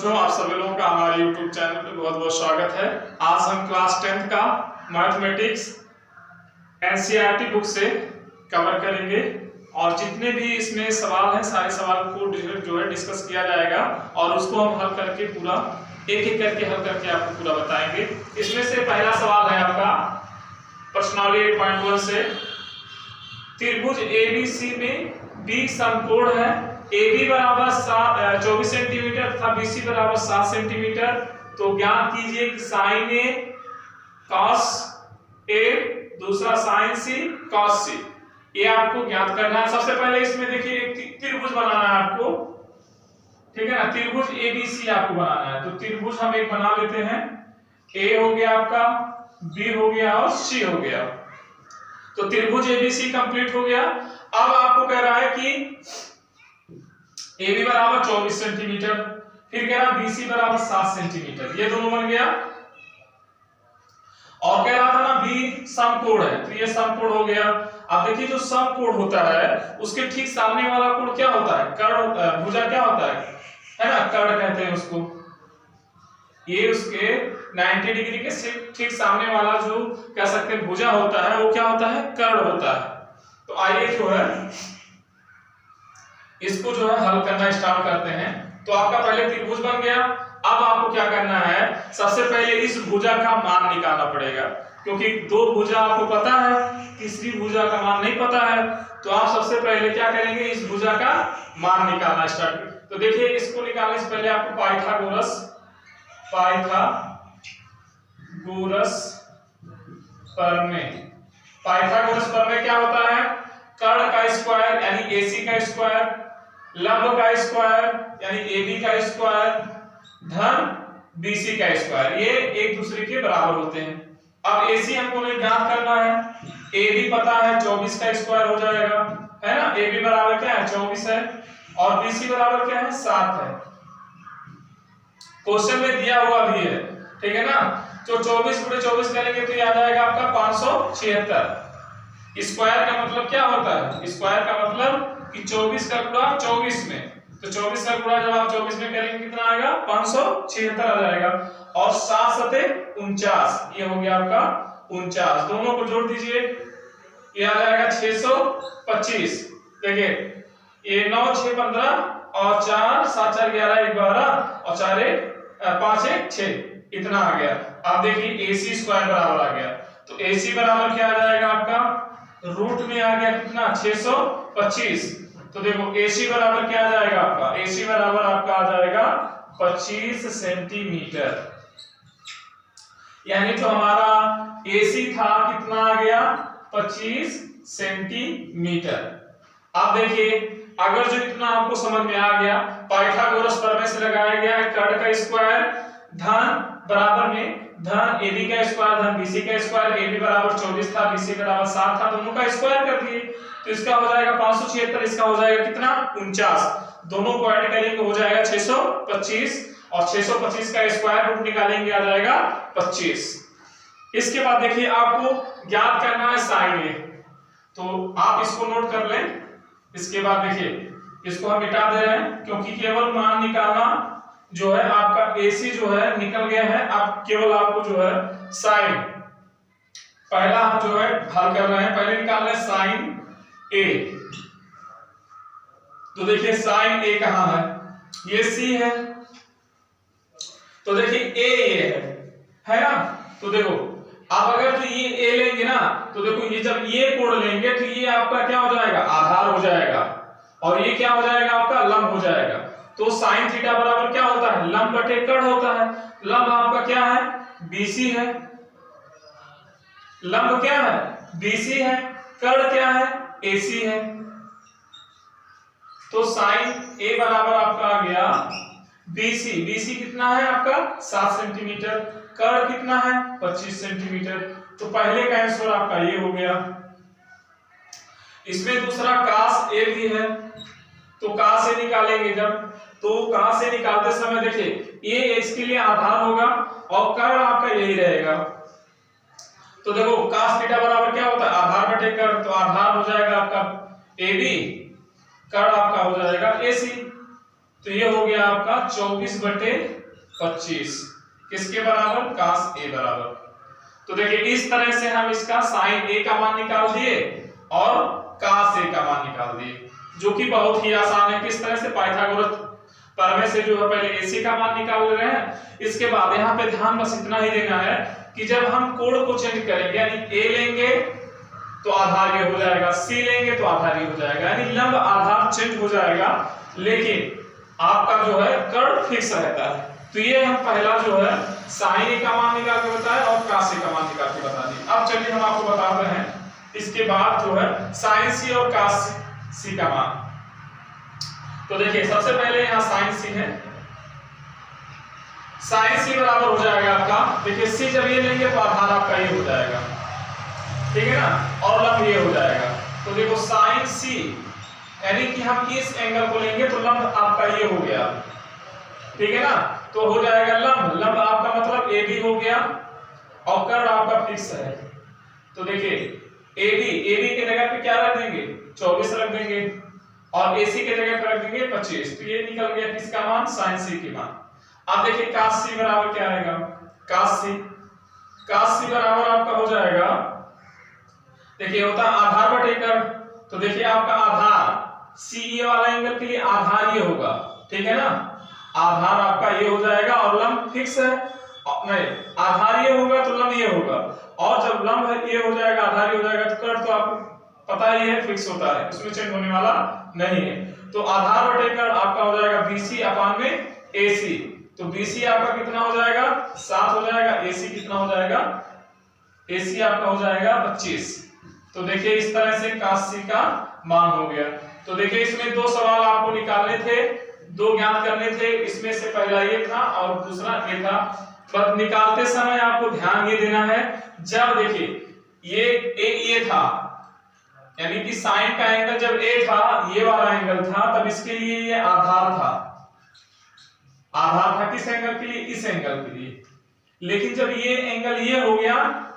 बच्चों, आप सभी लोगों का हमारे YouTube चैनल पे बहुत बहुत स्वागत है। आज हम क्लास 10th का मैथमेटिक्स एनसीईआरटी बुक से कवर करेंगे और जितने भी इसमें सवाल हैं सारे सवाल को जो है डिस्कस किया जाएगा और उसको हम हल करके पूरा एक एक करके हल करके आपको पूरा बताएंगे। इसमें से पहला सवाल है आपका प्रश्नावली 8.1 से, त्रिभुज ABC में बी समकोण है, AB बराबर 24 सेंटीमीटर तथा BC बराबर 7 सेंटीमीटर। तो ज्ञात कीजिए कि साइन A cos A दूसरा साइन C cos C, ये आपको ज्ञात करना है। सबसे पहले इसमें देखिए एक त्रिभुज बनाना है आपको, ठीक है ना। त्रिभुज ABC आपको बनाना है, तो त्रिभुज हम एक बना लेते हैं। A हो गया आपका, B हो गया और C हो गया। तो त्रिभुज ABC कंप्लीट हो गया। अब आपको कह रहा है कि AB बराबर 24 सेंटीमीटर, फिर कह रहा BC बराबर 7 सेंटीमीटर, ये दोनों बन गया। और कह रहा था ना B समकोण है, तो ये समकोण हो गया। अब देखिए जो समकोण होता है उसके ठीक सामने वाला कोण क्या होता है? कर्ण। भुजा क्या होता है ना, कर्ण कहते हैं उसको। ये उसके 90 डिग्री के ठीक सामने वाला जो कह सकते हैं भुजा होता है, वो क्या होता है? कर्ण होता है। तो आइए जो है इसको जो है हल करना स्टार्ट करते हैं। तो आपका पहले त्रिभुज बन गया। अब आपको क्या करना है, सबसे पहले इस भुजा का मान निकालना पड़ेगा, क्योंकि दो भुजा आपको पता है, तीसरी भुजा का मान नहीं पता है। तो आप सबसे पहले क्या करेंगे, इस भुजा का मान निकालना स्टार्ट। तो देखिए इसको निकालने से पहले आपको पाइथागोरस प्रमेय क्या होता है? कर्ण का स्क्वायर यानी AC का स्क्वायर, लंब का स्क्वायर यानी AB का स्क्वायर धन BC का स्क्वायर, ये एक दूसरे के बराबर होते हैं। अब AC हमको ज्ञात करना है, AB पता है 24 का स्क्वायर हो जाएगा, है ना। AB बराबर क्या है? 24 है और BC बराबर क्या है? 7 है। क्वेश्चन में दिया हुआ भी है, ठीक है ना। तो 24 × 24 करेंगे तो ये आ जाएगा आपका 576। स्क्वायर का मतलब क्या होता है? स्क्वायर का मतलब कि 24 का गुणा 24 में, तो 24 का गुणा जब आप 24 में करेंगे कितना आएगा? 576 आ जाएगा। और 7 × 7 = 49, ये हो गया आपका 49। दोनों को जोड़ दीजिए, ये आ जाएगा 625। देखिए ये 9 6 15 और 4 7 4 11 12 और 4 1 5 1 6, इतना आ गया। आप देखिए AC स्क्वायर बराबर आ गया। तो AC बराबर क्या आ जाएगा आपका? रूट में आ गया कितना? 625। तो देखो AC बराबर क्या आ जाएगा आपका? AC बराबर आपका आ जाएगा 25 सेंटीमीटर। यानी जो हमारा AC था कितना आ गया? 25 सेंटीमीटर। अब देखिए अगर जो इतना आपको समझ में आ गया, पाइथागोरस प्रमेय से लगाया गया है कर्ण का स्क्वायर धन बराबर में धन AB का स्क्वायर धन BC का स्क्वायर। AB बराबर 24 था, BC बराबर 7 था, दोनों का स्क्वायर कर दिए तो इसका हो जाएगा 576, इसका हो जाएगा कितना? 49। दोनों को ऐड करेंगे हो जाएगा 625 और 625 का स्क्वायर रूट निकालेंगे आ जाएगा 25। इसके बाद देखिए आपको ज्ञात करना है साइन A, तो आप इसको नोट कर लें। इसके बाद देखिए इसको हम मिटा दे रहे हैं क्योंकि केवल मान निकालना जो है आपका AC जो है निकल गया है। आप केवल आपको जो है साइन पहला हम जो है हल कर रहे हैं, पहले निकाल रहे हैं साइन A। तो देखिए साइन A कहां है? ये C है, तो देखिए A ये है ना। तो देखो आप अगर तो ये A लेंगे ना, तो देखो ये जब ये कोण लेंगे तो ये आपका क्या हो जाएगा? आधार हो जाएगा, और ये क्या हो जाएगा? आपका लंब हो जाएगा। तो साइन थीटा बराबर क्या होता है? लंब बटे कर्ण होता है। लंब आपका क्या है? BC है। लंब क्या है? BC है। कर्ण क्या है? AC है। तो साइन A बराबर आपका आ गया BC। BC कितना है आपका? 7 सेंटीमीटर। कर्ण कितना है? 25 सेंटीमीटर। तो पहले का आंसर आपका ये हो गया। इसमें दूसरा cos A भी है, तो cos A निकालेंगे जब, तो cos A निकालते समय देखिए ये इसके लिए आधार होगा और कर्ण आपका यही रहेगा। तो देखो cos थीटा बराबर क्या होता है? आधार बटे कर्ण, तो आधार हो जाएगा आपका AB, कर्ण आपका हो जाएगा AC। तो ये हो गया आपका 24/25 किसके बराबर, cos A बराबर। तो देखिए इस तरह से हम इसका sin A का मान निकाल दिए और cos A का मान निकाल दिए, जो कि बहुत ही आसान है। किस तरह से, पाइथागोरस प्रमेय से जो है पहले AC का मान निकाल रहे हैं। इसके बाद यहाँ पे ध्यान बस इतना ही देना है कि जब हम कोण को चेंज करेंगे, यानी A लेंगे तो आधार ये हो जाएगा, C लेंगे तो आधार ये हो जाएगा, यानी लंब आधार चेंज हो जाएगा, लेकिन आपका जो है कर्ण फिक्स रहता है। तो ये हम पहला जो है sin A का मान निकाल के बताया और cos A का मान निकाल के बता दिए। अब चलिए हम आपको बताते हैं इसके बाद जो है sin C और cos C का मान। तो देखिए सबसे पहले यहाँ sin C है, sin C बराबर हो जाएगा आपका, देखिए C जब ये लेंगे तो आधार आपका ये हो जाएगा, ठीक है ना, और लंब ये हो जाएगा। तो देखो sin C यानी कि हम इस एंगल को लेंगे तो लंब आपका ये हो गया, ठीक है ना, तो हो जाएगा लंब, लंब आपका मतलब AB हो गया और कर्ण आपका फिक्स है। तो देखिए AB के जगह पे क्या रख देंगे, 24 रख देंगे और AC के जगह पे रख देंगे 25। तो ये निकल गया किसका मान, sin C की मान। अब देखिए cos C बराबर क्या आएगा, cos C बराबर आपका हो जाएगा, देखिए होता आधार बटे कर्ण। तो देखिए आपका आधार CE वाला एंगल के लिए आधार ये होगा, ठीक है ना, आधार आपका ये हो जाएगा और लंब फिक्स है, नहीं आधार ये होगा तो लंब ये होगा, और जब लंब है ये हो जाएगा आधार ये हो जाएगा, तो कर्ण तो आपको पता ही है फिक्स होता है, उसमें चेंज होने वाला नहीं है। तो आधार बटे कर्ण आपका हो जाएगा BC अपान में AC। तो BC आपका कितना हो जाएगा, 7 हो जाएगा, AC कितना हो जाएगा, AC आपका हो जाएगा 25। तो देखिए इस तरह से cos C का मान हो गया। तो देखिए इसमें दो सवाल आपको निकालने थे, दो ज्ञात करने थे, इसमें से पहला ये था और दूसरा ये था। पर निकालते समय आपको ध्यान ये देना है, जब देखिए ये था, यानी कि साइन का एंगल जब A था, ये वाला एंगल था, तब इसके लिए ये आधार था, आधार था किस एंगल के लिए, इस एंगल के लिए। लेकिन जब ये एंगल ये हो गया,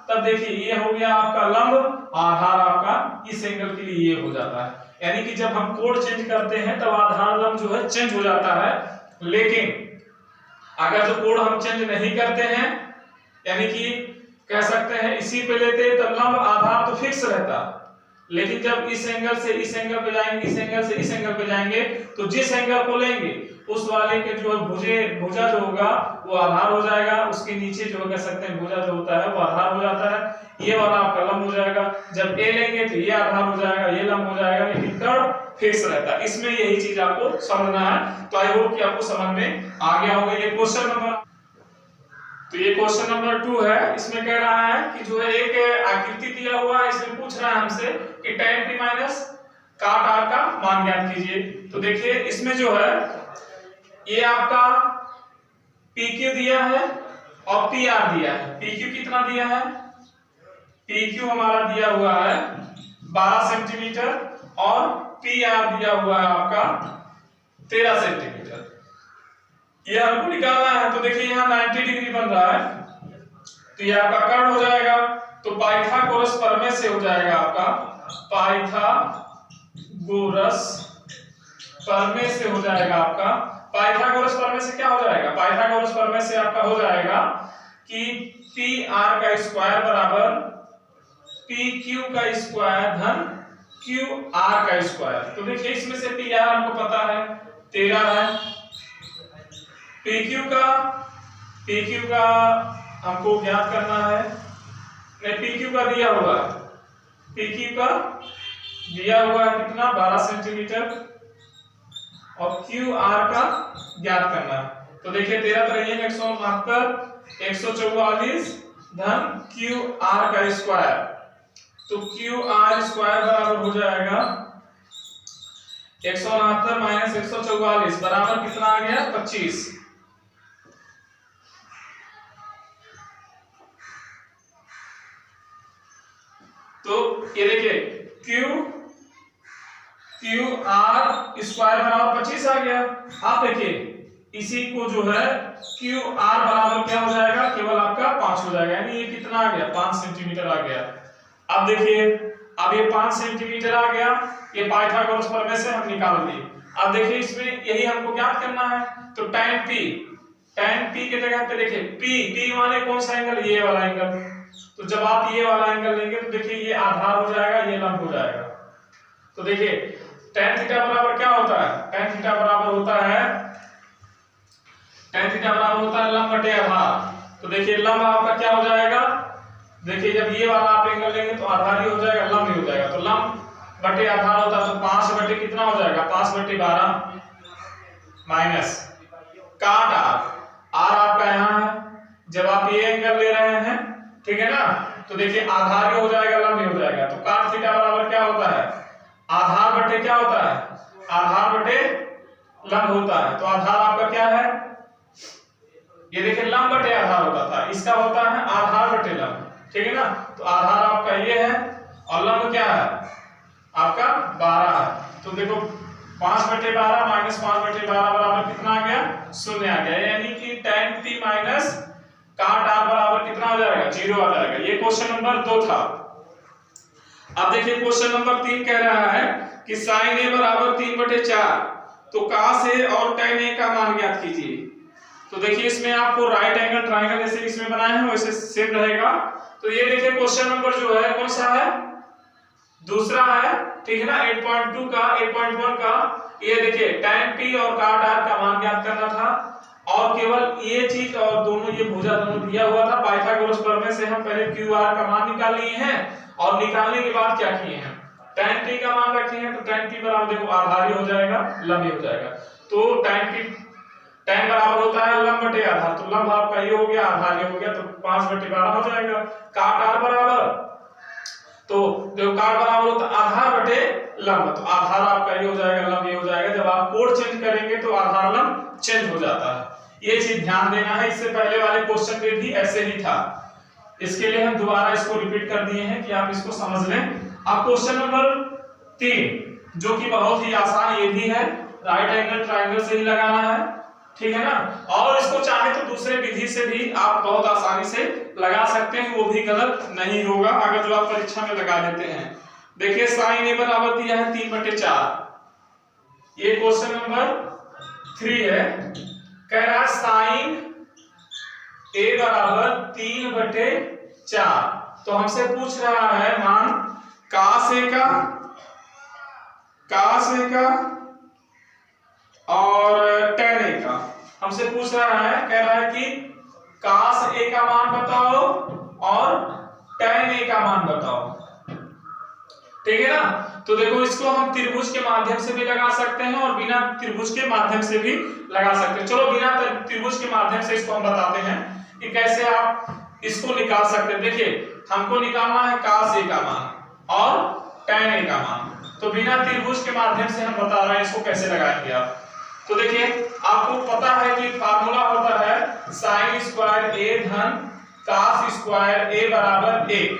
तब देखिए ये हो गया आपका लंब, आधार आपका इस एंगल के लिए ये हो जाता है। यानी कि जब हम कोण चेंज करते हैं तब आधार लंब जो है चेंज हो जाता है, लेकिन अगर जो कोण हम चेंज नहीं करते हैं, यानी कि कह सकते हैं इसी पे लेते तब लंब आधार तो फिक्स रहता, लेकिन जब इस एंगल से इस एंगल पे जाएंगे, इस एंगल से इस एंगल पे जाएंगे, तो जिस एंगल को लेंगे उस वाले के जो भुजा जो होगा वो आधार हो जाएगा, उसके नीचे जो कह सकते हैं भुजा जो होता है वो आधार हो जाता है, ये वाला आपका लंब हो जाएगा। जब A लेंगे तो ये आधार हो जाएगा, ये लंब हो जाएगा, लेकिन कर्ण फिक्स रहता है। इसमें यही चीज आपको समझना है। तो आई होप कि आपको समझ में आ गया होगा। ये क्वेश्चन नंबर, तो ये क्वेश्चन नंबर 2 है। इसमें कह रहा है कि जो है एक आकृति दिया हुआ है, इसमें पूछ रहा है हमसे कि tan t minus cot r का मान ज्ञात कीजिए। तो देखिए इसमें जो है ये आपका PQ दिया है और PR दिया है। PQ कितना दिया है, PQ हमारा दिया हुआ है 12 सेंटीमीटर और PR दिया हुआ है आपका 13 सेंटीमीटर। ये हमको निकालना है। तो देखिए यहाँ 90 डिग्री बन रहा है, तो ये आपका कर्ण हो जाएगा। तो पाइथागोरस प्रमेय से हो जाएगा आपका, पाइथागोरस प्रमेय से हो जाएगा आपका, पाइथागोरस प्रमेय से क्या हो जाएगा, पाइथागोरस प्रमेय से आपका हो जाएगा कि PR का स्क्वायर बराबर PQ का स्क्वायर धन QR का स्क्वायर। तो देखिए इसमें से PR हमको पता है 13 है, PQ का हमको ज्ञात करना है, नहीं PQ का दिया हुआ है, PQ का दिया हुआ है कितना 12 सेंटीमीटर और QR का ज्ञात करना है। तो देखिए 13 तरह 169 144 धन QR का स्क्वायर। तो QR स्क्वायर बराबर हो जाएगा 169 माइनस 144 बराबर कितना आ गया 25। तो ये देखिए QR स्क्वायर बराबर 25 आ गया। आप देखिए इसी को जो है QR बराबर क्या हो जाएगा, केवल आपका 5 हो जाएगा, यानी ये कितना आ गया 5 सेंटीमीटर आ गया। अब देखिए अब ये 5 सेंटीमीटर आ गया, ये पाइथागोरस प्रमेय से हम निकाल दिए। अब देखिए इसमें यही हमको ज्ञात करना है, तो tan p के जगह पे देखिए p माने कौन सा एंगल, ये वाला एंगल। तो जब आप ये वाला एंगल लेंगे तो देखिए ये आधार हो जाएगा, ये लंब हो जाएगा। तो देखिए tan थीटा बराबर क्या होता है, tan थीटा बराबर होता है लंब बटे आधार। तो देखिए लंब आपका क्या हो जाएगा, देखिए जब ये वाला आप एंगल लेंगे तो आधार ही हो जाएगा, लंब ही हो जाएगा। तो लंब बटे आधार होता है, तो 5 बटे कितना हो जाएगा, 5 बटे 12 माइनस काट आर आपका यहाँ है। जब आप ये एंगल ले रहे हैं, ठीक है ना, तो देखिए आधार ही हो जाएगा, लंब ही हो जाएगा। तो काट थीटा बराबर क्या होता है, आधार बटे क्या होता है, आधार बटे लंब होता है। तो आधार आपका क्या है, ये देखिए लंब बटे आधार होता था, इसका होता है आधार बटे लंब, ठीक है ना। तो आधार आपका ये है और लंब क्या है आपका 12 है। तो देखो 5 बटे 12 माइनस 5 बटे 12 बराबर कितना आ गया, 0 आ गया। यानी कि tan p माइनस काट r बराबर कितना हो जाएगा, 0 आ जाएगा। ये क्वेश्चन नंबर 2 था। अब देखिए क्वेश्चन नंबर 3 कह रहा है कि sin a बराबर 3/4, तो cos a और tan a का मान ज्ञात कीजिए। तो देखिए इसमें आपको राइट एंगल ट्रायंगल जैसे इसमें बनाए हैं वैसे सेम रहेगा। तो ये देखिए क्वेश्चन नंबर जो है कौन सा है, दूसरा है, ठीक है ना, 8.2 का 8.1 का। ये देखिए tan p और cot r का मान ज्ञात करना था, और केवल ये चीज और दोनों ये भुजा दोनों दिया हुआ था। पाइथागोरस प्रमेय से हम पहले q r का मान निकाल लिए हैं, और निकालने के बाद क्या किए हैं, tan p का मान रखे हैं। तो tan p बराबर देखो आधार ही हो जाएगा, लंब ही हो जाएगा। तो tan बराबर होता है लंब बटे आधार, तो लंब आपका ये हो गया, आधार ये हो गया, तो 5 बटे 12 हो जाएगा। काट r बराबर, तो देखो काट बराबर होता है आधार बटे लंब, तो आधार आपका ये हो जाएगा, लंब ये हो जाएगा। जब आप कोड चेंज करेंगे तो आधार लंब चेंज हो जाता है, ये चीज ध्यान देना है। इससे पहले वाले क्वेश्चन में भी ऐसे ही था, इसके लिए हम दोबारा इसको रिपीट कर दिए हैं कि आप इसको समझ लें। अब क्वेश्चन नंबर 3 जो कि बहुत ही आसान ये भी है, राइट एंगल ट्रायंगल से ही लगाना है, ठीक है ना। और इसको चाहे तो दूसरे विधि से भी आप बहुत आसानी से लगा सकते हैं, वो भी गलत नहीं होगा अगर जो आप परीक्षा में लगा देते हैं। देखिए sin a बराबर दिया है 3/4, ये क्वेश्चन नंबर 3 है। कह रहा है sin a बराबर 3/4, तो हमसे पूछ रहा है मान cos a का और tan a का हमसे पूछ रहा है। कह रहा है कि cos a का मान बताओ और tan a का मान बताओ, ठीक है ना। तो देखो इसको हम त्रिभुज के माध्यम से भी लगा सकते हैं और बिना त्रिभुज के माध्यम से भी लगा सकते हैं। चलो बिना त्रिभुज के माध्यम से इसको हम बताते हैं कि कैसे आप इसको निकाल सकते हैं। देखिए हमको निकालना है cos a का मान और tan a का मान, तो बिना त्रिभुज के माध्यम से हम बता रहे हैं इसको कैसे लगाएंगे आप। तो देखिए आपको पता है कि फार्मूला होता है sin स्क्वायर a धन cos स्क्वायर a बराबर 1।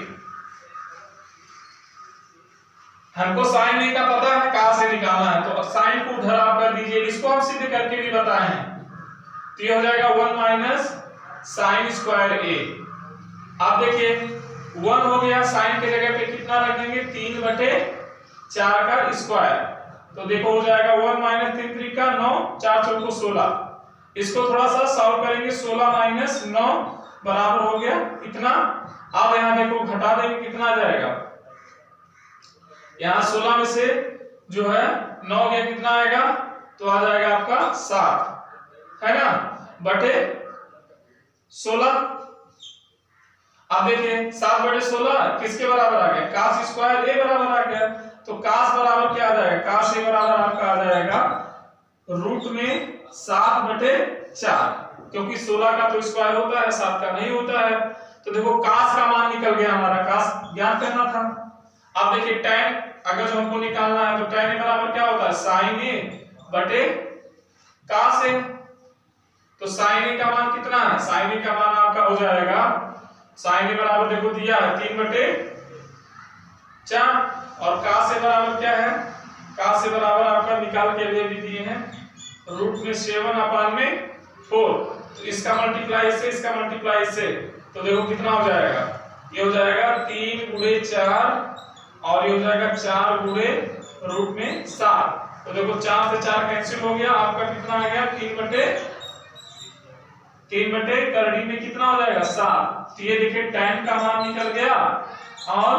हमको sin a का पता है, cos a निकालना है, तो sin को उधर आप कर दीजिए। इसको हम सीधे करके भी बताए हैं, तो ये हो जाएगा 1 माइनस sin स्क्वायर a। आप देखिए 1 हो गया, sin के जगह पे कितना रखेंगे 3/4 का स्क्वायर, तो देखो हो जाएगा 1 माइनस 3 3 का 9, 4 चौको 16। इसको थोड़ा सा सॉल्व करेंगे, 16 माइनस 9 बराबर हो गया कितना। अब यहाँ देखो घटा देंगे कितना आ जाएगा, यहाँ 16 में से जो है 9 गया कितना आएगा, तो आ जाएगा आपका 7, है ना, बटे 16। अब देखिए 7/16 किसके बराबर आ गया, cos स्क्वायर a बराबर आ गया। तो cos बराबर क्या आ जाएगा, cos a बराबर आपका आ जाएगा रूट में 7/4, क्योंकि 16 का तो स्क्वायर होता है, 7 का नहीं होता है। तो देखो cos का मान निकल गया हमारा, cos ज्ञात करना था। अब देखिए tan अगर जो हमको निकालना है तो tan a बराबर क्या होता है sin a बटे cos a। तो sin a का मान कितना है, sin a का मान आपका हो जाएगा, sin a बराबर देखो दिया है 3/4 और cos a बराबर क्या है, cos a बराबर आपका निकाल के लिए भी दिए हैं रूट में 7/4। तो इसका मल्टीप्लाई इससे, इसका मल्टीप्लाई इससे, तो देखो कितना हो जाएगा, ये हो जाएगा 3 × 4 और ये हो जाएगा 4 × रूट में 7। तो देखो 4 से 4 कैंसिल हो गया, आपका कितना आ गया 3 बटे करड़ी में कितना हो जाएगा 7। तो ये देखिए tan का मान निकल गया और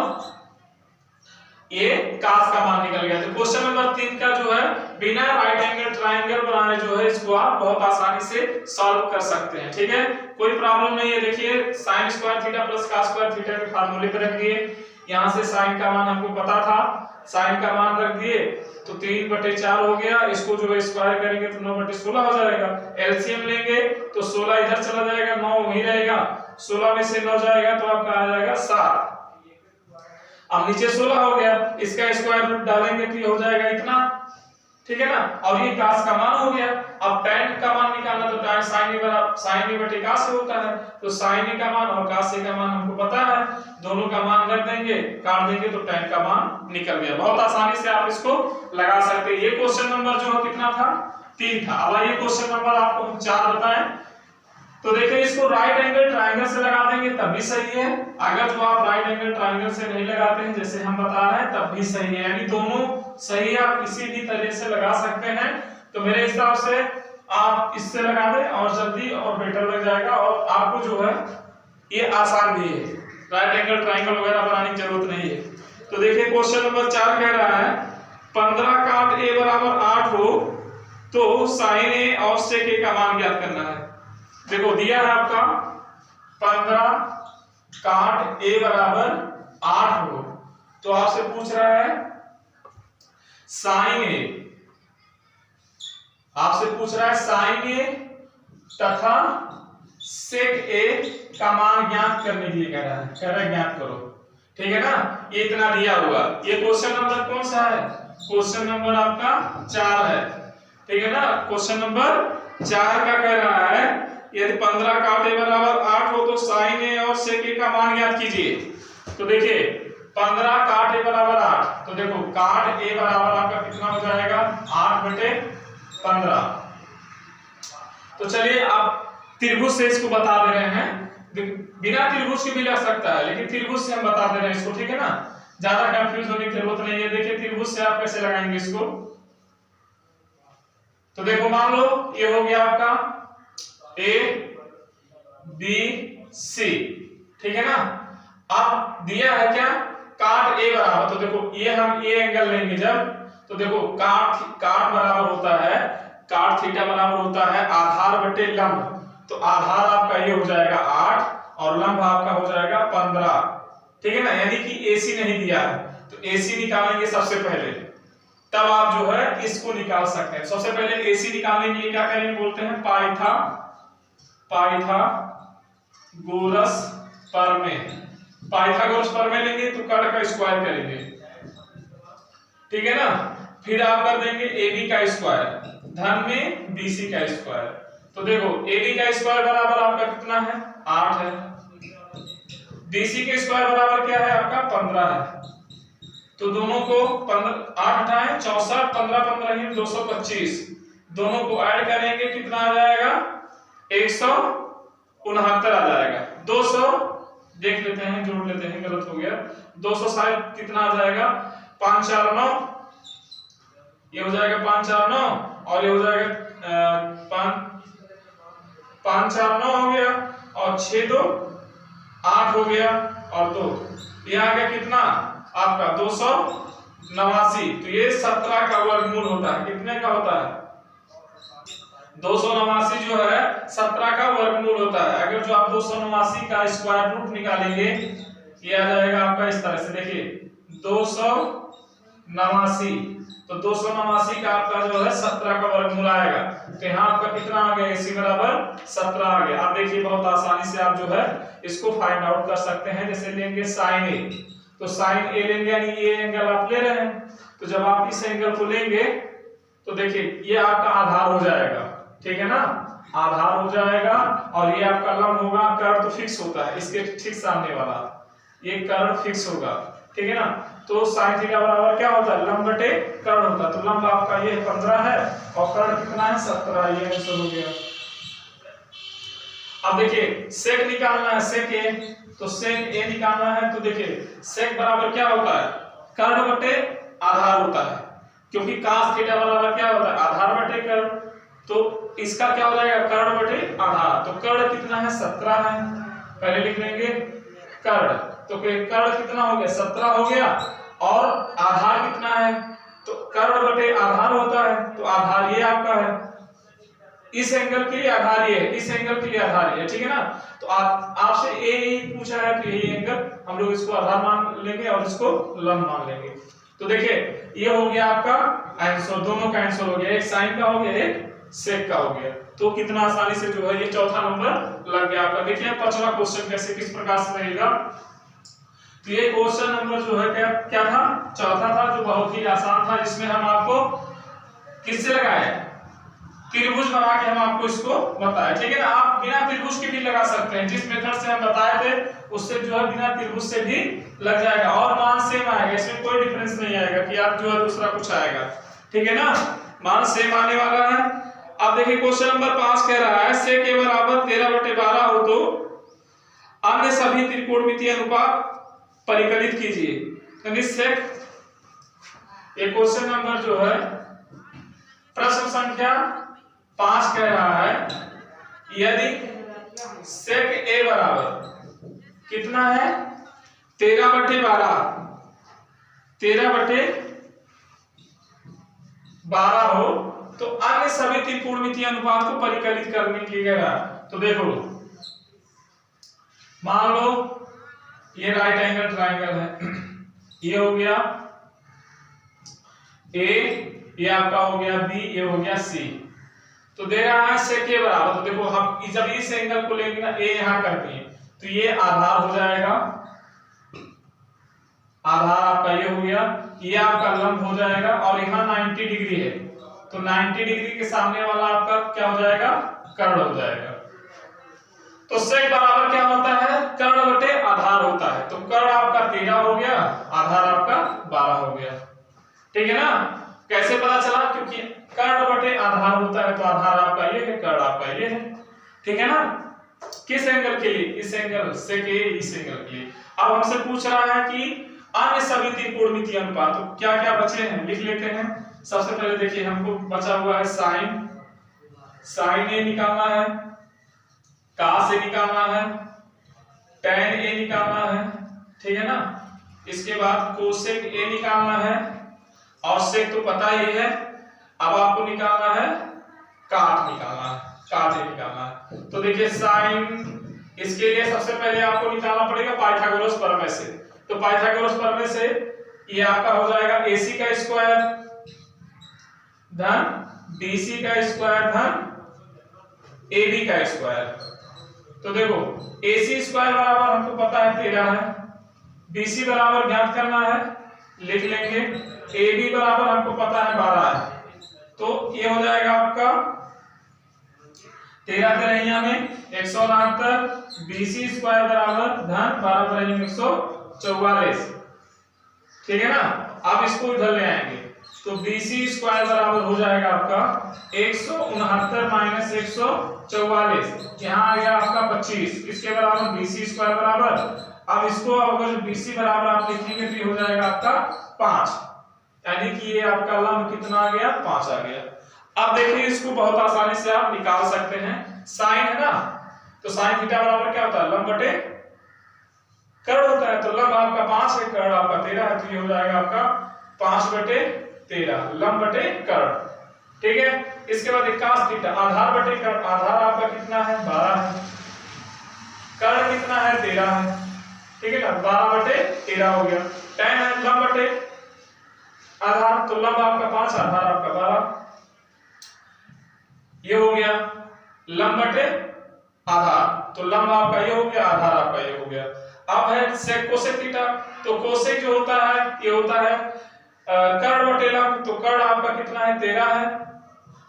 ये cos का मान निकल गया। तो क्वेश्चन नंबर 3 का जो है बिना राइट एंगल ट्रायंगल बनाए जो है इसको आप बहुत आसानी से सॉल्व कर सकते हैं। ठीक है, कोई प्रॉब्लम नहीं है। देखिए sin square theta plus cos square theta के फार्मूले पे रख दिए, यहां से sin का मान हमको पता था, sin का मान रख दिए तो 3/4 हो गया। इसको जो है स्क्वायर करेंगे तो 9/16 हो जाएगा। एलसीएम लेंगे तो 16 इधर चला जाएगा, 9 वहीं रहेगा, 16 में से 9 जाएगा तो आपका आ जाएगा 7। अब नीचे 16 हो गया, इसका स्क्वायर रूट डालेंगे तो ये हो जाएगा इतना। ठीक है ना, और ये cos का मान हो गया। अब tan का मान निकालना तो tan sin a बराबर sin a बटे cos से होता है, तो sin a का मान और cos a का मान हमको पता है, दोनों का मान रख देंगे, काट देंगे तो tan का मान निकल गया। बहुत आसानी से आप इसको लगा सकते हैं। ये क्वेश्चन नंबर जो है कितना था 3 था। अब ये क्वेश्चन नंबर आपको हम 4 बताएं तो देखिए इसको राइट एंगल ट्रायंगल से लगा देंगे तब भी सही है, अगर जो आप राइट एंगल ट्रायंगल से नहीं लगाते हैं जैसे हम बता रहे हैं तब भी सही है, यानी दोनों सही है, आप किसी भी तरह से लगा सकते हैं। तो मेरे हिसाब से आप इससे लगा दें और जल्दी और बेटर लग जाएगा, और आपको जो है ये आसान भी है, राइट एंगल ट्रायंगल वगैरह बनाने की जरूरत नहीं है। तो देखिए क्वेश्चन नंबर 4 कह रहा है 15 काट a बराबर 8 हो तो sin a और sec a का मान ज्ञात करना है। देखो दिया है आपका 15 काट a बराबर 8 हो तो आपसे पूछ रहा है sin a, आपसे पूछ रहा है sin a तथा sec a का मान ज्ञात करने के लिए कह रहा है, कह रहा है ज्ञात करो। ठीक है ना, ये इतना दिया हुआ। ये क्वेश्चन नंबर कौन सा है, क्वेश्चन नंबर आपका 4 है। ठीक है ना, क्वेश्चन नंबर 4 का कह रहा है यदि 15 काट a बराबर 8 हो तो sin a और sec a का मान ज्ञात कीजिए। तो देखिए 15 काट a बराबर 8, तो देखो काट a बराबर आपका कितना हो जाएगा 8/15। तो चलिए आप त्रिभुज से इसको बता दे रहे हैं, बिना त्रिभुज के भी लग सकता है लेकिन त्रिभुज से हम बता दे रहे हैं इसको। ठीक है ना, ज्यादा कंफ्यूज होने की जरूरत नहीं है। देखिए त्रिभुज से आप कैसे लगाएंगे इसको, तो देखो मान लो ये हो गया आपका A B C। ठीक है ना, अब दिया है क्या काट A बराबर, तो देखो ये हम A एंगल लेंगे जब, तो देखो काट बराबर होता है, काट थीटा बराबर होता है आधार बटे लंब, तो आधार आपका ये हो जाएगा 8 और लंब आपका हो जाएगा 15। ठीक है ना, यानी कि AC नहीं दिया है तो AC निकालेंगे सबसे पहले, तब आप जो है इसको निकाल सकते हैं। सबसे पहले AC निकालने के लिए क्या करेंगे, बोलते हैं पाइथागोरस प्रमेय। पाइथागोरस प्रमेय लेंगे तो कर्ण का स्क्वायर करेंगे। ठीक है ना, फिर आप कर देंगे AB का स्क्वायर धन में BC का स्क्वायर। तो देखो AB का स्क्वायर बराबर आपका कितना है 8 है, BC के स्क्वायर बराबर क्या है आपका 15 है, तो दोनों को 8 हटाएं 64, 15 15 ही 225, दोनों को ऐड करेंगे कितना आ जाएगा 169 आ जाएगा। 200 देख लेते हैं, जोड़ लेते हैं, गलत हो गया, 200 शायद कितना आ जाएगा 5 4 9, ये हो जाएगा 5 4 9 और ये हो जाएगा 5 4 9 हो गया और 6 2 8 हो गया और 2, ये आ गया कितना आपका 289। तो ये 17 का वर्गमूल होता है, कितने का होता है 289 जो है 17 का वर्गमूल होता है। अगर जो आप 289 का स्क्वायर रूट निकालेंगे ये आ जाएगा आपका इस तरह से, देखिए 289, तो 289 का आपका जो है 17 का वर्गमूल आएगा, तो यहाँ आपका कितना आ गया AC बराबर 17 आ गया। आप देखिए बहुत आसानी से आप जो है इसको फाइंड आउट कर सकते हैं। जैसे लेंगे sin A, तो sin A लेंगे यानी ये एंगल आप ले रहे हैं, तो जब आप इस एंगल को लेंगे तो देखिए ये आपका आधार हो जाएगा। ठीक है ना, आधार हो जाएगा और ये आपका लंब होगा, कर्ण तो फिक्स होता है इसके ठीक सामने वाला, ये कर्ण फिक्स होगा। ठीक है ना, तो sin थीटा बराबर क्या होता है लंब बटे कर्ण होता है, तो लंब आपका ये 15 है और कर्ण कितना है 17, ये आंसर हो गया। अब देखिए sec निकालना है sec A, तो sec A निकालना है, तो देखिए sec बराबर क्या होता है कर्ण बटे आधार होता है, क्योंकि cos थीटा बराबर क्या होता है, आधार बटे कर्ण। तो इसका क्या हो जाएगा, कर्ण बटे आधार। तो कर्ण कितना है, 17 है। पहले लिख लेंगे कर्ण, तो कर्ण कितना हो गया, 17 हो गया। और आधार कितना है, तो कर्ण बटे आधार होता है, तो आधार ये आपका है। इस एंगल के लिए आधार ये है, इस एंगल के लिए आधार ये है, ठीक है ना। तो आपसे यही पूछा है, तो यही एंगल हम लोग इसको आधार मान लेंगे और इसको लंब मान लेंगे। तो देखिए ये हो गया आपका आंसर, दोनों का आंसर हो गया, एक साइन का हो गया, एक सेक का हो गया। तो कितना आसानी से जो है ये चौथा नंबर लग गया आपका। देखिए पांचवा क्वेश्चन कैसे किस प्रकार से रहेगा। तो ये क्वेश्चन नंबर जो है क्या था, चौथा था, जो बहुत ही आसान था, जिसमें हम आपको किससे लगाए, त्रिभुज बना के हम आपको इसको बताए, ठीक है ना। आप बिना त्रिभुज के भी लगा सकते हैं, जिस मेथड से हम बताए थे उससे जो है बिना त्रिभुज से भी लग जाएगा और मान सेम आएगा, इसमें कोई डिफरेंस नहीं आएगा कि आप जो है दूसरा कुछ आएगा, ठीक है ना, मान सेम आने वाला है। अब देखिए क्वेश्चन नंबर 5 कह रहा है सेक के बराबर 13/12 हो तो अन्य सभी त्रिकोणमितीय अनुपात परिकलित कीजिए। यानी सेक, ये क्वेश्चन नंबर जो है प्रश्न संख्या 5 कह रहा है यदि सेक ए बराबर कितना है 13/12, 13/12 हो तो अन्य सभी त्रिकोणमितीय अनुपात को परिकलित करने के लिए। तो देखो मान लो ये राइट एंगल ट्रायंगल है, ये हो गया ए, ये आपका हो गया बी, ये हो गया सी। तो दे रहा है सेक के बराबर, तो देखो हम जब इस एंगल को लेंगे ना, ए यहां करते हैं तो ये आधार हो जाएगा, आधार आपका ये हो गया, ये आपका लंब हो जाएगा और यहाँ 90 डिग्री है, तो 90 डिग्री के सामने वाला आपका क्या हो जाएगा, कर्ण हो जाएगा। तो सेक बराबर क्या होता है, कर्ण बटे आधार होता है। तो कर्ण आपका 13 हो गया, आधार आपका 12 हो गया, ठीक है ना। कैसे पता चला, क्योंकि कर्ण बटे आधार होता है, तो आधार आपका ये है, कर्ण आपका ये है, ठीक है ना। किस एंगल के लिए, इस एंगल से के इस एंगल के लिए। अब हमसे पूछ रहा है कि अन्य सभी त्रिकोणमितीय अनुपात, तो क्या क्या बचे हैं लिख लेते हैं। सबसे पहले देखिए हमको बचा हुआ है साइन, साइन ए निकालना है, कास ए निकालना है, टैन ए निकालना है, ठीक है ना। इसके बाद कोसेक ए निकालना है और सेक तो पता ही है। अब आपको निकालना है काट, निकालना है काट ए निकालना है। तो देखिए साइन, इसके लिए सबसे पहले आपको निकालना पड़ेगा पाइथागोरस प्रमेय से। तो पाइथागोरस प्रमेय से ये आपका हो जाएगा AC का स्क्वायर धन BC का स्क्वायर धन AB का स्क्वायर। तो देखो AC स्क्वायर बराबर हमको पता है 13 है, BC बराबर ज्ञात करना है, लिख लेंगे, AB बराबर हमको पता है 12 है। तो ये हो जाएगा आपका 13 में 169, BC स्क्वायर बराबर धन 12 में 144, ठीक है ना। अब इसको इधर ले आएंगे तो BC स्क्वायर बराबर हो जाएगा आपका 169 माइनस 144, यहाँ आ गया आपका 25, इसके बराबर BC स्क्वायर बराबर। अब इसको अगर BC बराबर आप लिखेंगे तो ये हो जाएगा आपका 5, यानी कि ये आपका लंब कितना आ गया, 5 आ गया। अब देखिए इसको बहुत आसानी से आप निकाल सकते हैं, साइन है ना, तो साइन थीटा बराबर क्या होता है, लंब बटे कर्ण होता है। तो लंब आपका 5 है, कर्ण आपका 13 है, तो ये हो जाएगा आपका 5/13 लंब बटे कर्ण, ठीक है। इसके बाद कास थीटा, आधार बटे कर्ण, आधार आपका कितना है 12 है, कर्ण कितना है 13 है, ठीक है ना, 12/13 हो गया। टैन है लंब बटे आधार, तो लंब आपका 5, आधार आपका 12, ये हो गया लंब बटे आधार, तो लंब आपका ये हो गया, आधार आपका ये हो गया। अब है सेक कोसेक थीटा, तो कोसेक जो होता है ये होता है कर्ण बटे लंब, तो कर्ण आपका कितना है 13 है,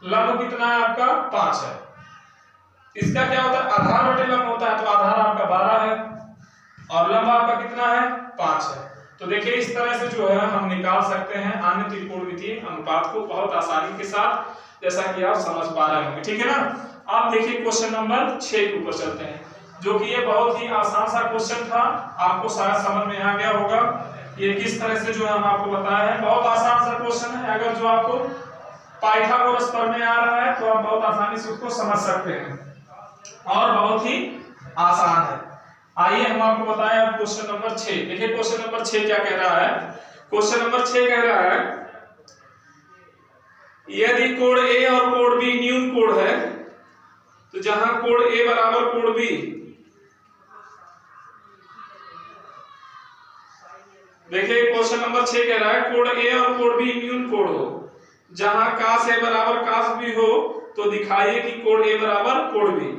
लंब कितना है आपका 5 है। इसका क्या होता है, आधार बटे लंब होता है, तो आधार आपका 12 है और लंब आपका कितना है 5 है। तो देखिए इस तरह से जो है हम निकाल सकते हैं अन्य त्रिकोणमितीय अनुपात को बहुत आसानी के साथ, जैसा कि आप समझ पा रहे होंगे, ठीक है ना। आप देखिए क्वेश्चन नंबर 6 के ऊपर चलते हैं, जो कि ये बहुत ही आसान सा क्वेश्चन था, आपको शायद समझ में आ गया होगा। ये किस तरह से जो है हम आपको बताए हैं। बहुत आसान सा क्वेश्चन है, अगर जो आपको पाइथागोरस पढ़ने आ रहा है तो आप बहुत आसानी से उसको समझ सकते हैं और बहुत ही आसान है। आइए हम आपको बताएं अब क्वेश्चन नंबर 6। देखिए क्वेश्चन नंबर 6 क्या कह रहा है। क्वेश्चन नंबर 6 कह रहा है यदि कोण ए और कोण बी न्यून कोण है, तो जहां कोण ए बराबर कोण बी, देखिए क्वेश्चन नंबर 6 कह रहा है कोण ए और कोण बी न्यून कोण हो, जहां कास ए बराबर कास बी हो, तो दिखाइए कि कोण ए बराबर कोण बी।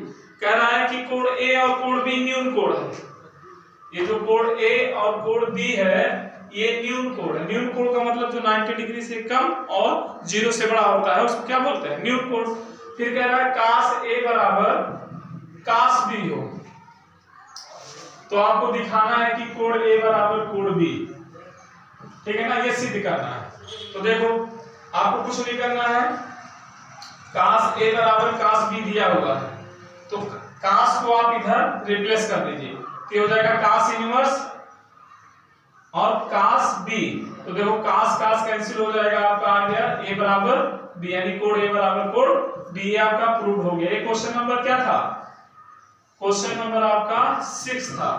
कह रहा है कि कोण ए और कोण बी न्यून कोण है। ये जो कोण ए और कोण बी है ये न्यून कोण है। न्यून कोण का मतलब जो 90 डिग्री से कम और 0 से बड़ा होता है उसको क्या बोलते हैं, न्यून कोण। फिर कह रहा है कास ए बराबर कास बी हो, तो आपको दिखाना है कि कोण ए बराबर कोण बी, ठीक है ना, ये सिद्ध करना है। तो देखो आपको कुछ नहीं करना है, कास ए बराबर कास बी दिया हुआ है, तो कास को आप इधर रिप्लेस कर दीजिए, तो हो जाएगा कास इनवर्स और कास बी। तो देखो कास कास कैंसिल हो जाएगा, आपका आ गया ए बराबर बी, यानी कोण ए बराबर कोण बी, आपका प्रूव हो गया। ये क्वेश्चन नंबर क्या था, क्वेश्चन नंबर आपका 6 था,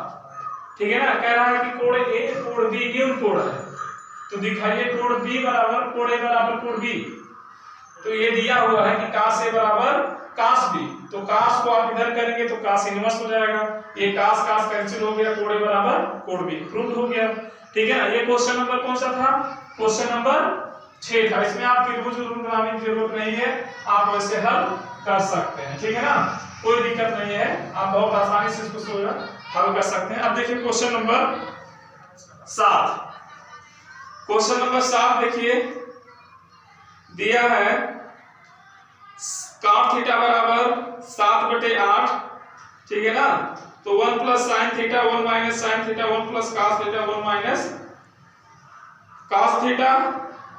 ठीक है ना। कह रहा है कि कोण ए कोण बी न्यून कोण है, तो दिखाइए कोण बी बराबर कोण ए बराबर कोण बी। तो ये दिया हुआ है कि कास ए बराबर कास बी, तो कास को आप इधर करेंगे तो कास इनवर्स हो जाएगा, ये कास कास कैंसिल हो गया, कोण ए बराबर कोण बी प्रूव हो गया, ठीक है ना। ये क्वेश्चन नंबर कौन सा था, क्वेश्चन नंबर 6 था। इसमें आपकी रुझ बनाने की जरूरत नहीं है, आप वैसे हल कर सकते हैं, ठीक है ना, कोई दिक्कत नहीं है, आप बहुत आसानी से इसको हल कर सकते हैं। अब देखिए क्वेश्चन नंबर 7। क्वेश्चन नंबर 7 देखिए दिया है cot थीटा बराबर 7/8, ठीक है ना। तो 1 plus sine theta 1 minus sine theta 1 plus cos theta 1 minus cos theta,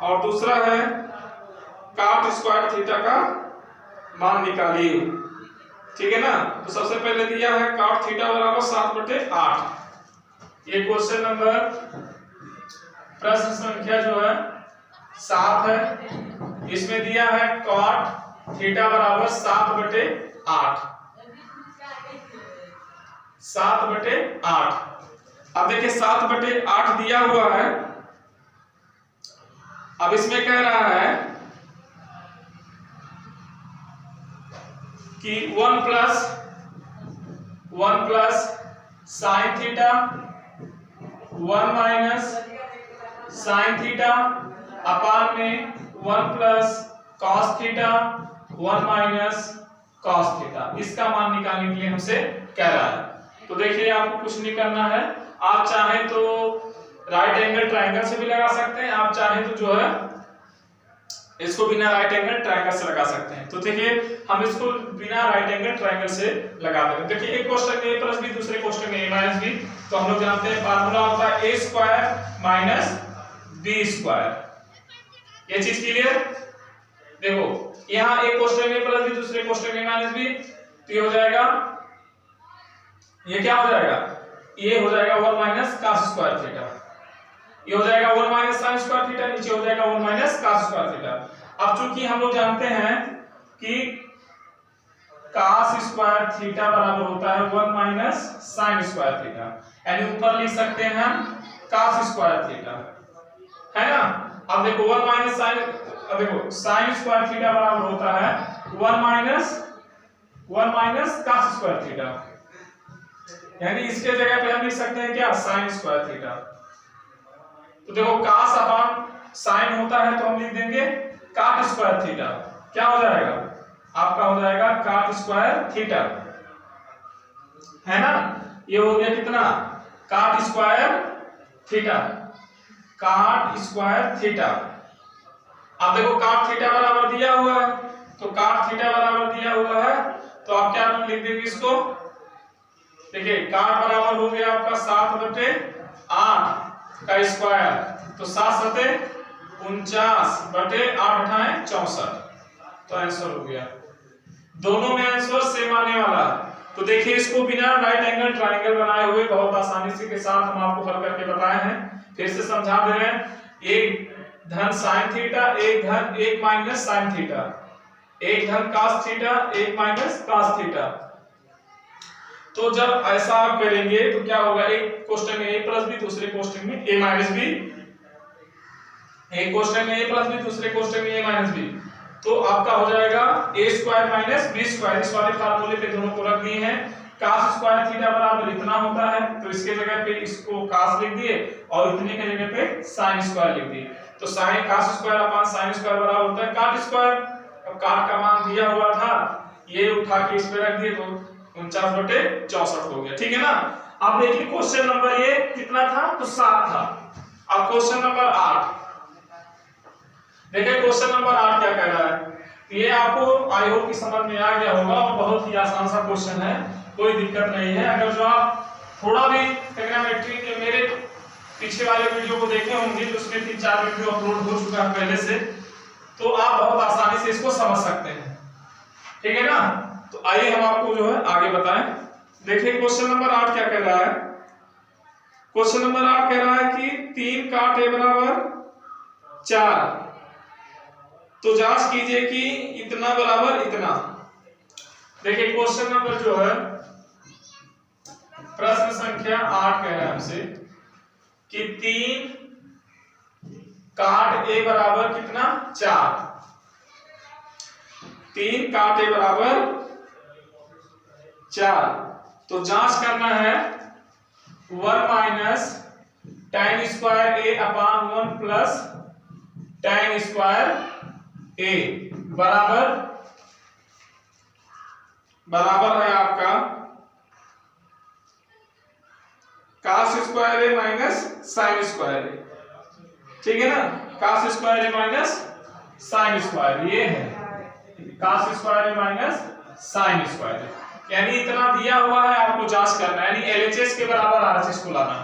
और दूसरा है cot स्क्वायर थीटा का मान निकालिए, ठीक है ना। तो सबसे पहले दिया है cot थीटा बराबर 7/8। ये क्वेश्चन नंबर प्रश्न संख्या जो है 7 है, इसमें दिया है cot थीटा बराबर 7/8, 7/8। अब देखिए 7/8 दिया हुआ है, अब इसमें कह रहा है कि 1 plus sine theta 1 minus sine theta upon में 1 plus cos theta 1 minus cos theta, इसका मान निकालने के लिए हमसे कह रहा है। तो देखिए आपको कुछ नहीं करना है, आप चाहें तो राइट एंगल ट्रायंगल से भी लगा सकते हैं, आप चाहें तो जो है इसको बिना राइट एंगल ट्रायंगल से लगा सकते हैं। तो देखिए हम इसको बिना राइट एंगल ट्रायंगल से लगा देते हैं। देखिए एक क्वेश्चन में a प्लस बी, दूसरे क्वेश्चन में a माइनस बी, तो हम लोग जानते हैं फार्मूला होता है a square minus b square. ये चीज क्लियर। देखो यहाँ एक क्वेश्चन में a प्लस बी, दूसरे क्वेश्चन में माइनस बी, तो ये हो जाएगा, ये क्या हो जाएगा, ये हो जाएगा 1 माइनस cos स्क्वायर थीटा, ये हो जाएगा 1 माइनस sin स्क्वायर थीटा, नीचे हो जाएगा 1 माइनस cos स्क्वायर थीटा। अब चूंकि हम लोग जानते हैं कि cos स्क्वायर थीटा बराबर होता है 1 माइनस sin स्क्वायर थीटा, यानी ऊपर लिख सकते हैं हम cos स्क्वायर थीटा, है ना। अब देखो 1 माइनस sin, अब देखो sin स्क्वायर थीटा बराबर होता है 1 माइनस cos स्क्वायर थीटा, यानी इसके जगह पे हम लिख सकते हैं क्या, sin स्क्वायर थीटा। तो देखो cos अपॉन sin होता है तो हम लिख देंगे cot स्क्वायर थीटा, क्या हो जाएगा आपका, हो जाएगा cot स्क्वायर थीटा, है ना। ये हो गया कितना, cot square theta, cot square theta. अब देखो cot थीटा बराबर दिया हुआ है, तो cot थीटा बराबर दिया हुआ है, तो आप क्या लिख देंगे इसको, देखिए cot बराबर हो गया आपका 7/8 का स्क्वायर, तो 7 × 49/8 × 64, तो आंसर हो गया। दोनों में आंसर सेम आने वाला है। तो देखिए इसको बिना राइट एंगल ट्रायंगल बनाए हुए बहुत आसानी से के साथ हम आपको हल करके बताए हैं। फिर से समझा दे रहे हैं, एक धन साइन थीटा, एक माइनस साइन थीटा, एक धन cos थीटा, एक माइनस cos थीटा। तो जब ऐसा आप करेंगे तो क्या होगा, एक क्वेश्चन में a प्लस बी, दूसरे क्वेश्चन में a माइनस बी, एक क्वेश्चन में a प्लस बी, दूसरे क्वेश्चन में a माइनस बी, तो आपका हो जाएगा a square minus b square. इस वाले फार्मूले पे दोनों को रख दिए हैं। cos स्क्वायर थीटा बराबर इतना होता है, तो इसके जगह पे इसको cos लिख दिए और इतने के जगह पे sin स्क्वायर लिख दिए। तो sin cos square upon sin square बराबर होता है cot स्क्वायर। अब cot का मान दिया हुआ था, ये उठा के इस पे रख दिए तो 49/64 हो गया। ठीक है ना। अब देखिए क्वेश्चन नंबर ये कितना था, तो 7 था। अब क्वेश्चन नंबर 8 देखिए, क्वेश्चन नंबर 8 क्या कह रहा है, ये आपको आई होप की समझ में आ गया होगा और बहुत ही आसान सा क्वेश्चन है, कोई दिक्कत नहीं है। अगर जो आप थोड़ा भी ट्रिग्नोमेट्री के मेरे पीछे वाले वीडियो को देखे होंगे तो उसमें 3-4 वीडियो अपलोड हो चुका है पहले से, तो आप बहुत आसानी से इसको समझ सकते हैं। ठीक है ना। तो आइए हम आपको जो है आगे बताएं। देखिए क्वेश्चन नंबर 8 क्या कह रहा है। क्वेश्चन नंबर 8 कह रहा है कि 3 cot a बराबर 4, तो जांच कीजिए कि इतना बराबर इतना। देखिए क्वेश्चन नंबर जो है, प्रश्न संख्या 8 कह रहा है हमसे कि 3 cot a बराबर कितना 4, 3 cot a बराबर 4, तो जांच करना है 1 minus tan square a upon 1 plus tan square a बराबर है आपका cos square a minus sin square a। ठीक है ना, cos square a minus sin square, ये है cos square a minus sin square a। यानी इतना दिया हुआ है, आपको जांच करना है, यानी LHS के बराबर RHS को लाना।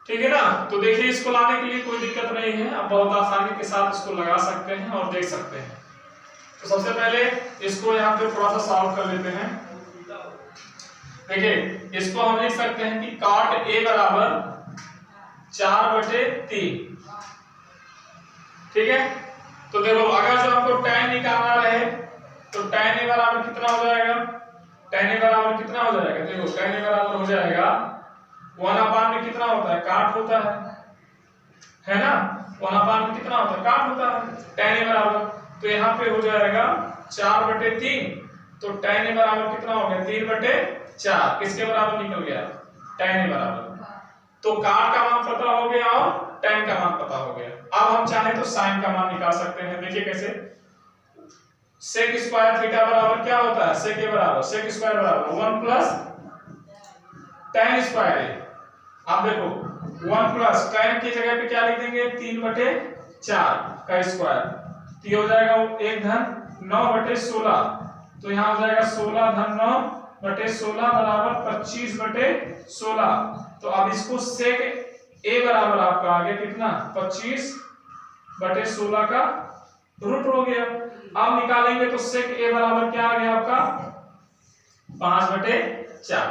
ठीक है ना। तो देखिए इसको लाने के लिए कोई दिक्कत नहीं है, आप बहुत आसानी के साथ इसको लगा सकते हैं और देख सकते हैं। तो सबसे पहले इसको यहाँ पे थोड़ा सा सॉल्व कर लेते हैं। देखिए इसको हम लिख सकते हैं कि cot a बराबर 4/3। ठीक है। तो देखो अगर जो आपको tan निकालना रहे तो tan a बराबर कितना हो जाएगा, tan a बराबर कितना हो जाएगा, देखो tan a बराबर हो जाएगा 1 अपान में कितना होता है, काट होता है ना, 1 अपान में कितना होता है, काट होता है, tan a बराबर, तो यहाँ पे हो जाएगा 4/3, तो tan a बराबर कितना हो गया 3/4, किसके बराबर निकल गया, tan a बराबर। तो काट का मान पता हो गया और tan का मान पता हो गया। अब हम चाहे तो sin का मान निकाल सकते हैं। देखिए कैसे, sec स्क्वायर थीटा बराबर क्या होता है, sec a बराबर sec स्क्वायर बराबर 1 प्लस tan स्क्वायर a। आप देखो 1 प्लस tan की जगह पे क्या लिख देंगे 3/4 का स्क्वायर, तो ये हो जाएगा 1 धन 9/16, तो यहाँ हो जाएगा 16 धन 9/16 बराबर 25/16। तो अब इसको sec a बराबर आपका आ गया कितना 25/16 का रूट हो गया। अब निकालेंगे तो sec a बराबर क्या आ गया आपका 5/4।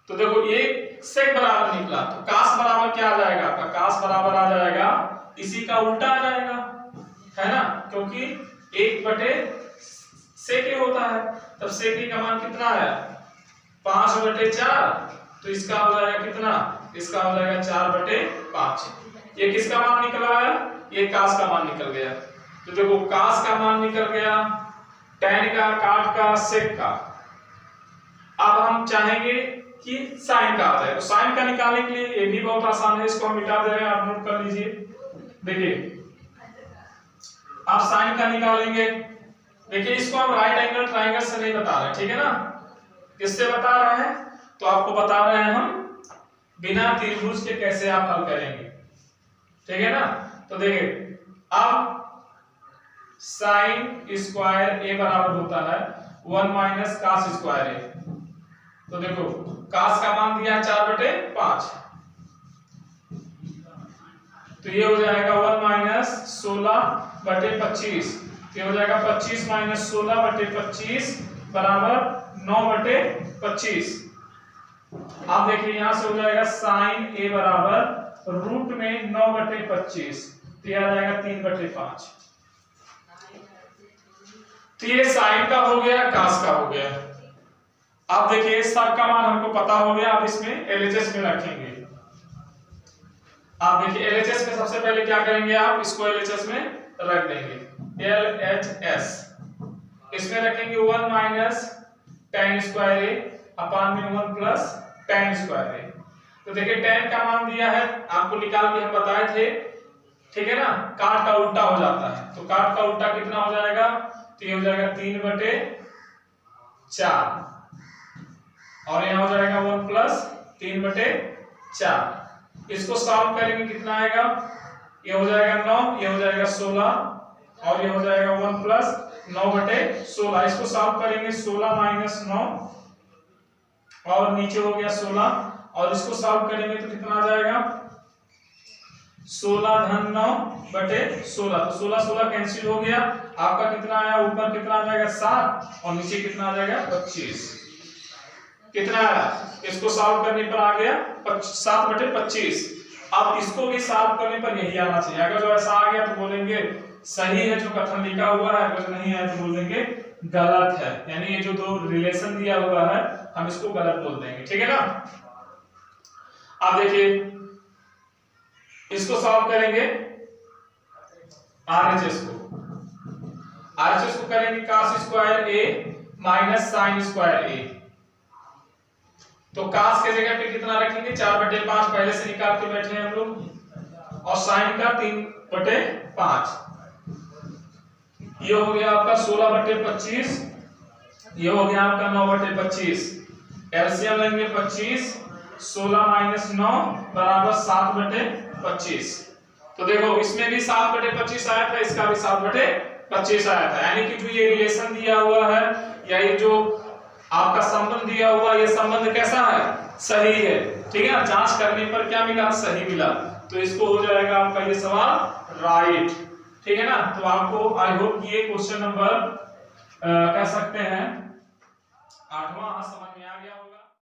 तो देखो ये sec बराबर निकला, तो cos बराबर क्या आ जाएगा आपका, cos बराबर आ जाएगा इसी का उल्टा आ जाएगा, है ना, क्योंकि 1/sec a होता है, तब sec a का मान कितना है 5/4, तो इसका हो जाएगा कितना, इसका हो जाएगा 4/5। ये किसका मान निकला है, ये cos का मान निकल गया। तो देखो cos का मान निकल गया, tan का, cot का, sec का। अब हम चाहेंगे कि sin का आ जाए, तो sin का निकालने के लिए ये भी बहुत आसान है, इसको हम मिटा दे रहे हैं, आप नोट कर लीजिए। देखिए आप sin का निकालेंगे, देखिए इसको हम राइट एंगल ट्रायंगल से नहीं बता रहे, ठीक है ना, किससे बता रहे हैं, तो आपको बता रहे हैं हम बिना त्रिभुज के कैसे आप हल करेंगे। ठीक है ना। तो देखिए अब sin स्क्वायर a बराबर होता है 1 माइनस cos स्क्वायर a। तो देखो cos का मान दिया है 4/5, तो ये हो जाएगा 1 माइनस 16/25, ये हो जाएगा 25 माइनस 16/25 बराबर 9/25। आप देखिए यहां से हो जाएगा साइन ए बराबर रूट में 9/25, तो यह आ जाएगा 3/5। तो ये साइन का हो गया, कास का हो गया। अब देखिए सब का मान हमको पता हो गया, अब इसमें एलएचएस में रखेंगे। आप देखिए एलएचएस में सबसे पहले क्या करेंगे, आप इसको एलएचएस में रख देंगे। एलएचएस इसमें रखेंगे 1 माइनस tan स्क्वायर ए अपान में 1 प्लस tan स्क्वायर ए। तो देखिए tan का मान दिया है आपको, निकाल के हम बताए थे, ठीक है ना। काट का उल्टा हो जाता है, तो काट का उल्टा कितना हो जाएगा, तो ये हो जाएगा 3/4 और यहाँ हो जाएगा 1 प्लस 3/4। इसको सॉल्व करेंगे कितना आएगा, ये हो जाएगा 9, ये हो जाएगा 16 और ये हो जाएगा 1 प्लस 9/16। इसको सॉल्व करेंगे 16 माइनस 9 और नीचे हो गया 16 और इसको सॉल्व करेंगे तो कितना आ जाएगा 16 धन 9/16। तो 16 कैंसिल हो गया, आपका कितना आया, ऊपर कितना आ जाएगा 7 और नीचे कितना आ जाएगा 25। कितना आया, इसको सॉल्व करने पर आ गया 7/25। अब इसको भी सॉल्व करने पर यही आना चाहिए। अगर जो ऐसा आ गया तो बोलेंगे सही है जो कथन लिखा हुआ है, अगर नहीं है तो बोलेंगे गलत है। यानी ये जो दो रिलेशन दिया हुआ है हम इसको गलत बोल देंगे, ठीक है ना। अब देखिए इसको सॉल्व करेंगे आरएचएस को करेंगे cos स्क्वायर ए माइनस साइन स्क्वायर ए। तो cos के जगह पे कितना रखेंगे 4/5 पहले से निकाल के बैठे हैं हम लोग, और sin का 3/5। ये हो गया आपका 16/25, ये हो गया आपका 9/25। एलसीएम लेंगे 25, 16 माइनस 9 बराबर 7/25। तो देखो इसमें भी 7/25 आया था, इसका भी 7/25 आया था। यानी कि जो ये रिलेशन दिया हुआ है या ये जो आपका संबंध दिया हुआ, ये संबंध कैसा है, सही है, ठीक है ना। जांच करने पर क्या मिला, सही मिला। तो इसको हो जाएगा आपका ये सवाल राइट, ठीक है ना। तो आपको आई होप ये क्वेश्चन नंबर कह सकते हैं 8वां समझ में आ गया होगा।